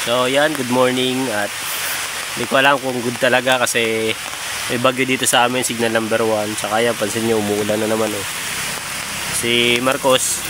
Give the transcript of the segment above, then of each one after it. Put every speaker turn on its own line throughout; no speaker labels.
So yan, good morning at hindi ko alam kung good talaga kasi may bagyo dito sa amin, signal number 1. Saka yan, pansin nyo, umuulan na naman oh. Si Marcos,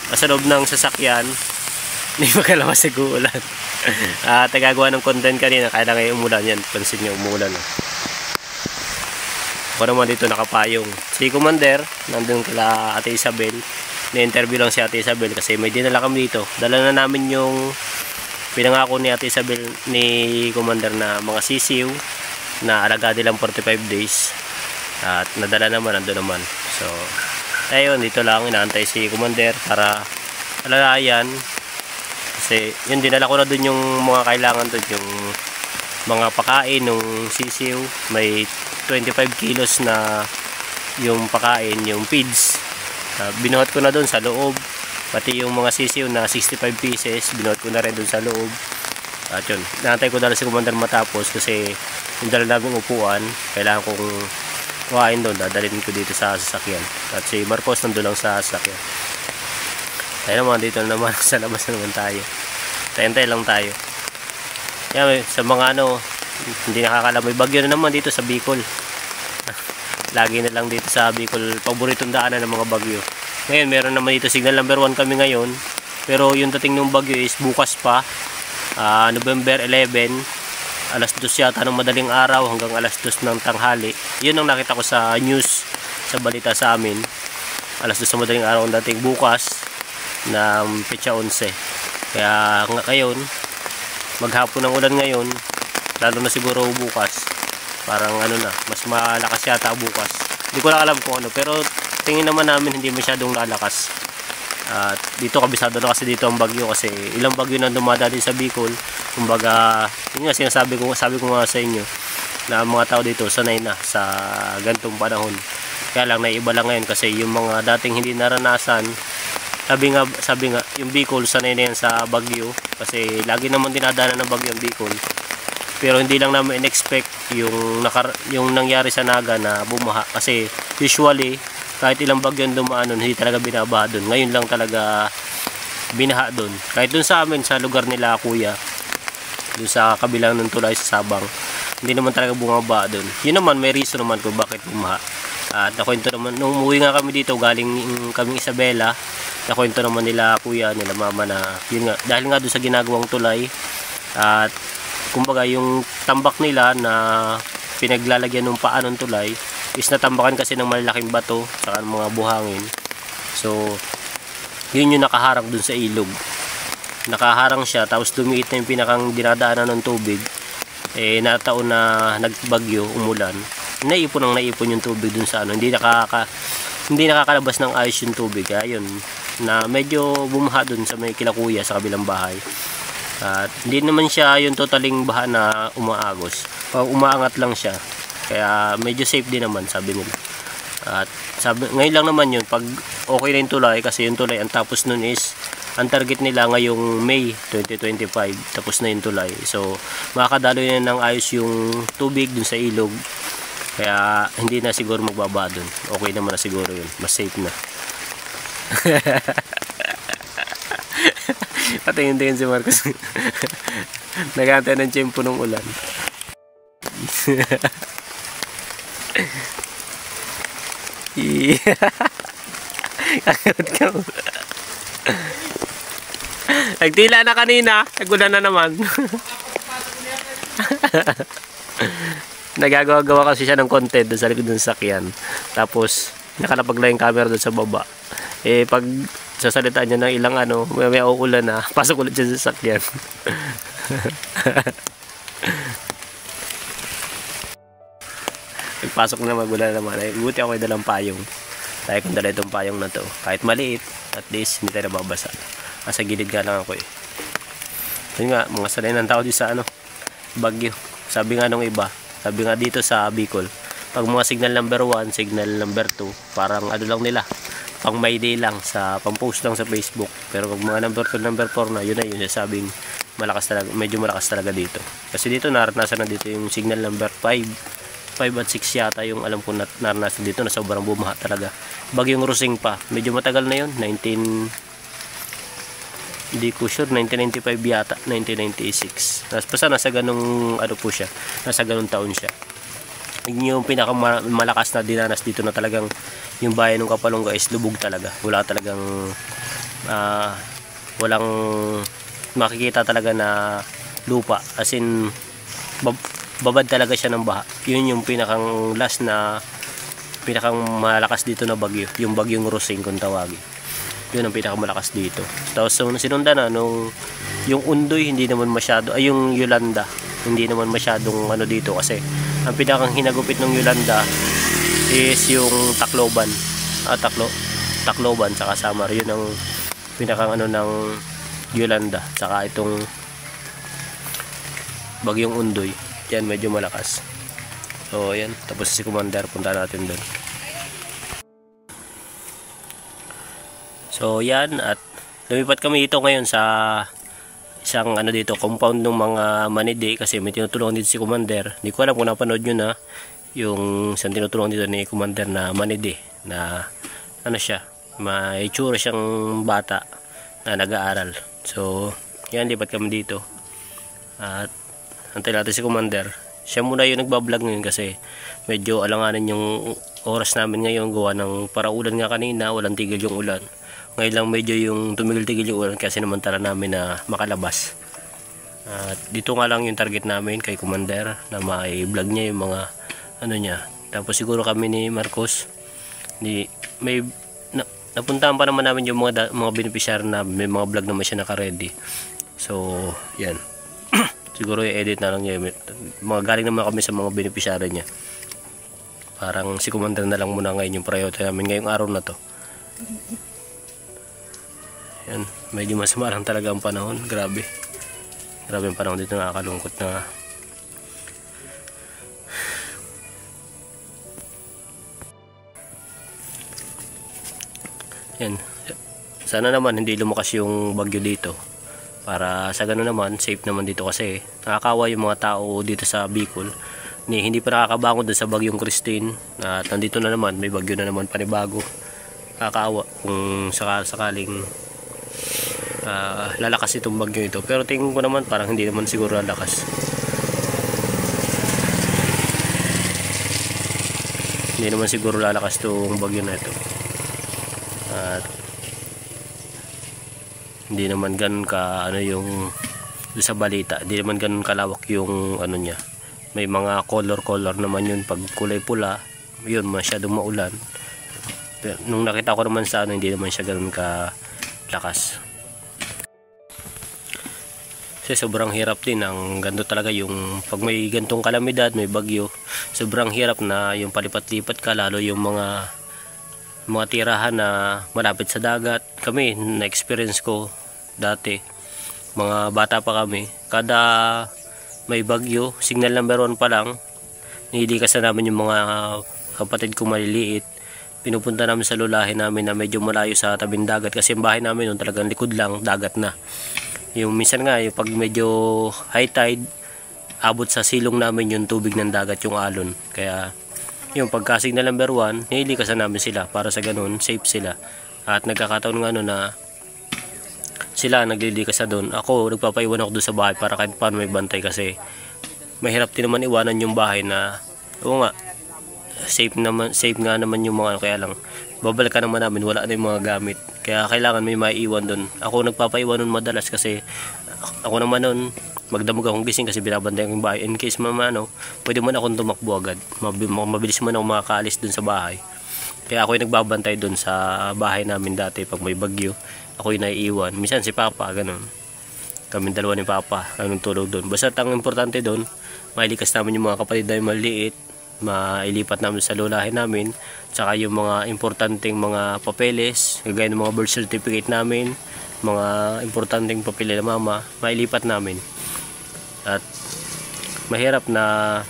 nasa loob ng sasakyan, hindi makalabas sa uulan. At nagagawa ng content kanina, kaya na ngayon umulan yan, pansin nyo, umuulan oh. Ako naman dito nakapayong. Si Commander, nandun kala Ate Isabel. Na-interview lang si Ate Isabel kasi may dinala kami dito. Dala na namin yung pinangako ni Ate Isabel ni Commander na mga sisiw na alaga nilang 45 days. At nadala naman, nandun naman. So, ayun, dito lang inaantay si Commander para alalayan. Kasi yun, dinala ko na dun yung mga kailangan dun, yung mga pakain ng sisiw. May 25 kilos na yung pakain, yung feeds. Binuhat ko na doon sa loob. Pati yung mga sisiw na 65 pieces, binuhat ko na rin doon sa loob. At yun, naantay ko dala si Commander matapos kasi yung dala namin upuan, kailangan kong kuhain doon, dadalhin ko dito sa sasakyan. At si Marcos nandun lang sa sasakyan. Tayo naman, dito naman sa labas na naman tayo. Tayantay lang tayo. Yan, sa mga hindi nakakalam, may bagyo na naman dito sa Bicol. Lagi na lang dito sa Bicol, paboritong daanan ng mga bagyo. Ngayon meron naman dito signal number 1 kami ngayon, pero yung dating ng bagyo is bukas pa, November 11, alas 2 yata ng madaling araw hanggang alas 2 ng tanghali. Yun ang nakita ko sa news, sa balita sa amin. Alas 2 ng madaling araw ang dating bukas na petsa 11. Kaya ngayon maghapon ng ulan ngayon, lalo na siguro bukas, parang na, mas malakas yata bukas. Hindi ko lang alam kung pero tingin naman namin hindi masyadong lalakas. At dito kabisado na kasi dito ang bagyo kasi ilang bagyo na dumadali sa Bicol. Kumbaga, yun nga sabi ko nga sa inyo na mga tao dito sanay na sa gantong panahon. Kaya lang naiba lang ngayon kasi yung mga dating hindi naranasan, sabi nga yung Bicol sanay na yan sa bagyo kasi lagi naman dinadaanan ng bagyo ang Bicol. Pero hindi lang namin in-expect yung nangyari sa Naga na bumaha kasi usually kahit ilang bagyo ang dumaan nun, hindi talaga binabaha doon. Ngayon lang talaga binaha doon. Kahit doon sa amin, sa lugar nila kuya, doon sa kabilang ng tulay sa Sabang, hindi naman talaga bumaba doon. Yun naman, may reason naman kung bakit bumaha. At nakwento naman, nung umuwi nga kami dito, galing kaming Isabela, nakwento naman nila kuya, nila mama na, yun nga, dahil nga doon sa ginagawang tulay, at kumbaga yung tambak nila na pinaglalagyan ng paa ng tulay is natambakan kasi ng malalaking bato saka ng mga buhangin. So yun yung nakaharang dun sa ilog, nakaharang siya, tapos lumiit na yung pinakang dinadaanan ng tubig. Nataon na nagbagyo, umulan, naipon yung tubig dun sa hindi nakakalabas ng ayos yung tubig. Ayun na medyo bumaha dun sa may kilakuya sa kabilang bahay. At hindi naman siya yung totaling baha na umaagos, umaangat lang siya, kaya medyo safe din naman sabi nila. At ngayon lang naman yun, pag okay na yung tulay, kasi yung tulay ang tapos nun is, ang target nila ngayong May 2025 tapos na yung tulay. So makakadaloy na ng ayos yung tubig dun sa ilog, kaya hindi na siguro magbaba dun. Okay naman na siguro yun, mas safe na. Patingin-tingin si Marcos. Nagantay ng tiyempo ng ulan. Kakot ka mo. Nagtila na kanina, nagulan na naman. Nagagawa kasi siya ng content doon sa likod ng sakyan. Tapos nakalapag lang yung camera doon sa baba. Pag sasalitaan niya ng ilang may uulan na, pasok ulit siya sa sakyan. Pagpasok na magulan naman, buti ako ay dalang payong. Tayo kung dala itong payong na to, kahit maliit, at least hindi tayo nababasa. Nasa gilid ka lang ako Yun nga, mga sanay ng tao dito sa bagyo. Sabi nga nung iba, sabi nga dito sa Bicol, pag mga signal number 1, signal number 2, parang lang nila, pang may day lang, sa pang-post lang sa Facebook. Pero pag mga number 2, number 4 na, yun sabing malakas talaga, medyo malakas talaga dito. Kasi dito naranasan na dito yung signal number 5 at 6 yata yung alam ko na naranasan dito na sobrang bumaha talaga. Bagyong Rosing pa, medyo matagal na yun, Hindi ko sure, 1995 yata, 1996. Basta nasa ganung ano po siya, nasa ganung taon siya. Yung pinakamalakas na dinanas dito na talagang yung bayan ng Kapalonga is lubog talaga. Wala talagang walang makikita talaga na lupa, as in babad talaga siya ng baha. Yun yung pinakang last na pinakang malakas dito na bagyo, yung bagyong Rosing kung tawagin. Yun ang pinakamalakas dito. Tapos sinundan na nung yung Undoy, hindi naman masyado, ay yung Yolanda hindi naman masyadong ano dito, kasi ang pinakang hinagupit ng Yolanda is yung Tacloban, Tacloban saka Samar. Yun ang pinakang ano ng Yolanda, saka itong bagyong Undoy, yan medyo malakas. So yan, tapos si Commander, punta natin doon. So yan, at lumipat kami dito ngayon sa isang ano dito, compound ng mga Manide, kasi may tinutulungan dito si Commander. Hindi ko alam kung napanood nyo na yung isang tinutulungan dito ni Commander na Manide, na ano siya, may itsura siyang bata na nag-aaral. So yan, lipat kami dito at antay natin si Commander. Siya muna yung nagbablog ngayon kasi medyo alanganin yung oras namin ngayon, gawa ng paraulan nga kanina, walang tigil yung ulan. Ngayon lang medyo yung tumigil-tigil yung ulan kasi namantala namin na makalabas. At dito nga lang yung target namin kay Commander, na mai-vlog niya yung mga ano niya. Tapos siguro kami ni Marcos, napuntahan pa naman namin yung mga beneficiary na may mga vlog naman siya naka-ready. So yan. Siguro i-edit na lang niya. Mga galing naman kami sa mga beneficiary niya. Parang si Commander na lang muna ngayon yung priority namin ngayong araw na to. Yan, medyo masama lang talaga ang panahon. Grabe ang panahon dito, nakakalungkot na. Yan, sana naman hindi lumakas yung bagyo dito, para sa gano'n naman safe naman dito, kasi nakakawa yung mga tao dito sa Bicol hindi pa nakakabangon doon sa bagyong Christine, at nandito na naman, may bagyo na naman panibago. Nakakawa kung sakaling lalakas itong bagyo ito, pero tingin ko naman parang hindi naman siguro lalakas. Hindi naman siguro lalakas itong bagyo na ito, at hindi naman ganun ka ano yung sa balita, hindi naman ganun kalawak yung ano niya. May mga color naman yun pag kulay pula, yun masyadong maulan. Pero nung nakita ko naman sa ano, hindi naman siya ganun ka lakas. Kasi sobrang hirap din, ang ganito talaga yung pag may gantong kalamidad, may bagyo, sobrang hirap na yung palipat-lipat ka, lalo yung mga tirahan na malapit sa dagat. Kami, na-experience ko dati, mga bata pa kami, kada may bagyo, signal number 1 pa lang, nililikas na namin yung mga kapatid ko maliliit. Pinupunta namin sa lulahin namin na medyo malayo sa tabing dagat, kasi yung bahay namin nun talagang likod lang, dagat na. Yung minsan nga, yung pag medyo high tide, abot sa silong namin yung tubig ng dagat, yung alon. Kaya yung pagka signal number 1, nililikas na namin sila para sa ganun, safe sila. At nagkakataon nga na sila naglilikas na doon. Ako, nagpapaiwan ako doon sa bahay para kahit paano may bantay, kasi mahirap din naman iwanan yung bahay na, oo nga, safe nga naman yung mga, kaya lang babalikan naman namin, wala na yung mga gamit, kaya kailangan may maiiwan doon. Ako nagpapaiwan doon madalas, kasi ako naman noon magdamog akong gising kasi binabantayan ko yung bahay, in case pwede man akong tumakbo agad, mabilis man ako makakaalis doon sa bahay. Kaya ako yung nagbabantay doon sa bahay namin dati pag may bagyo. Ako yung naiiwan, minsan si Papa, ganun, kami dalawa ni Papa ang tulog doon. Basta ang importante doon, mailikas namin yung mga kapatid namin maliit, mailipat namin sa lulahin namin, tsaka yung mga importanteng mga papeles, kagaya ng mga birth certificate namin, mga importanteng papel na mama, mailipat namin. At mahirap na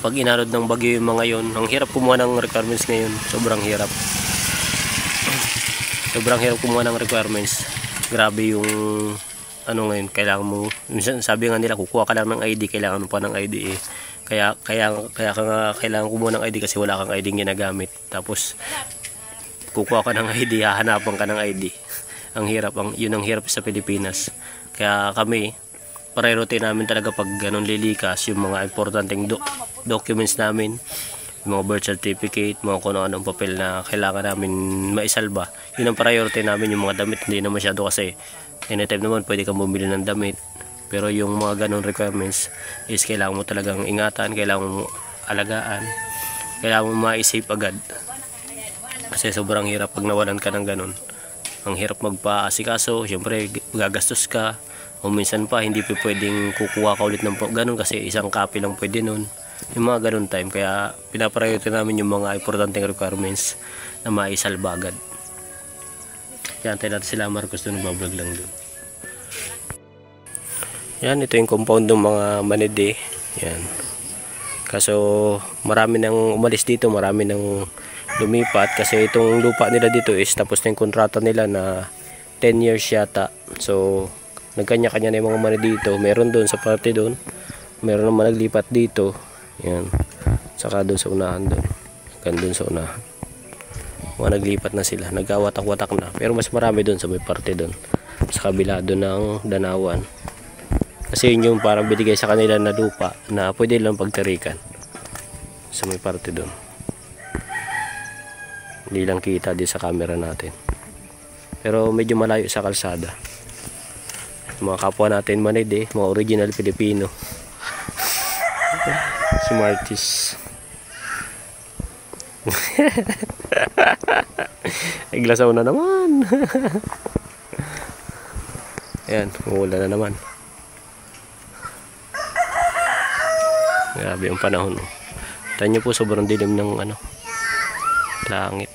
pag inarod ng bagyo yung mga yon, ang hirap kumuha ng requirements ngayon, sobrang hirap kumuha ng requirements. Grabe yung ano ngayon, kailangan mo, minsan sabi nga nila kukuha ka lang ng ID, kailangan mo pa ng ID eh. Kaya kailangan kumuha ng ID kasi wala kang ID ginagamit. Tapos kukuha ka ng ID, hahanapan ka ng ID. Yun ang hirap sa Pilipinas. Kaya kami, priority namin talaga pag ganun lilikas, yung mga importanteng documents namin, yung mga birth certificate, mga kung anong papel na kailangan namin maisalba. Yun ang priority namin. Yung mga damit hindi na masyado, kasi anytime naman pwede kang bumili ng damit. Pero yung mga ganun requirements is kailangan mo talagang ingatan, kailangan mo alagaan, kailangan mo ma-save agad. Kasi sobrang hirap pag nawalan ka ng ganun. Ang hirap magpa-asikaso, syempre gagastos ka, o minsan pa hindi pa pwedeng kukuha ka ulit ng ganun kasi isang copy lang pwede nun. Yung mga ganun time, kaya pinapriority namin yung mga importanteng requirements na maisalba agad. Yan, tayo natin sila Marcos doon, bablog lang doon. Yan, ito yung compound ng mga manide. Yan. Kaso marami nang umalis dito, marami nang lumipat kasi itong lupa nila dito is tapos na yung kontrata nila na 10 years yata. So nagkanya-kanya na yung mga manide dito. Meron doon sa parte doon, meron naman naglipat dito. Yan. Saka doon sa unahan doon. Hanggang doon sa unahan. Mga naglipat na sila. Nagkawatak-watak na. Pero mas marami doon sa may parte doon. Sa kabila doon ng Danawan. Kasi yun yung parang binigay sa kanila na lupa na pwede lang pagtirikan. Sa may parte doon. Hindi lang kita din sa camera natin. Pero medyo malayo sa kalsada. Mga kapwa natin manide, mga original Pilipino. Smarties. Iglasaw na naman. Ayan, umuulan na naman. Grabe yung panahon. Tignan nyo po, sobrang dilim ng langit.